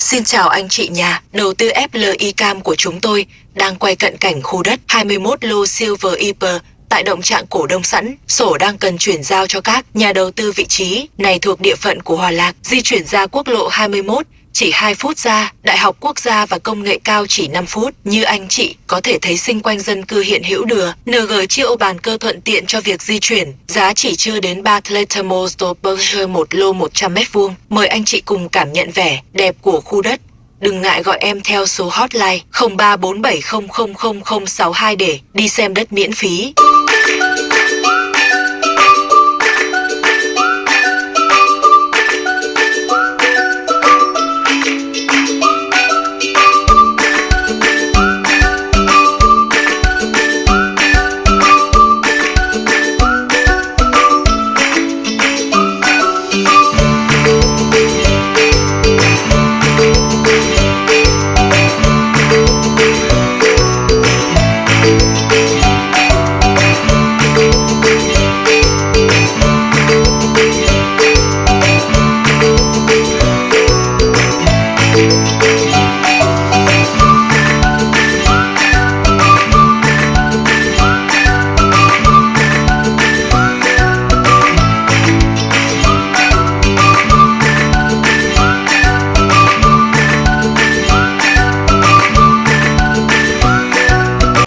Xin chào anh chị nhà, đầu tư FLI Cam của chúng tôi đang quay cận cảnh khu đất 21 lô Silver Eaper tại động trạng cổ đông sẵn. Sổ đang cần chuyển giao cho các nhà đầu tư. Vị trí này thuộc địa phận của Hòa Lạc, di chuyển ra quốc lộ 21 chỉ 2 phút ra, Đại học Quốc gia và Công nghệ cao chỉ 5 phút. Như anh chị có thể thấy xung quanh dân cư hiện hữu đường, NG chiêu bàn cơ thuận tiện cho việc di chuyển. Giá chỉ chưa đến 3 Motor một lô 100 m². Mời anh chị cùng cảm nhận vẻ đẹp của khu đất. Đừng ngại gọi em theo số hotline 0347000062 để đi xem đất miễn phí.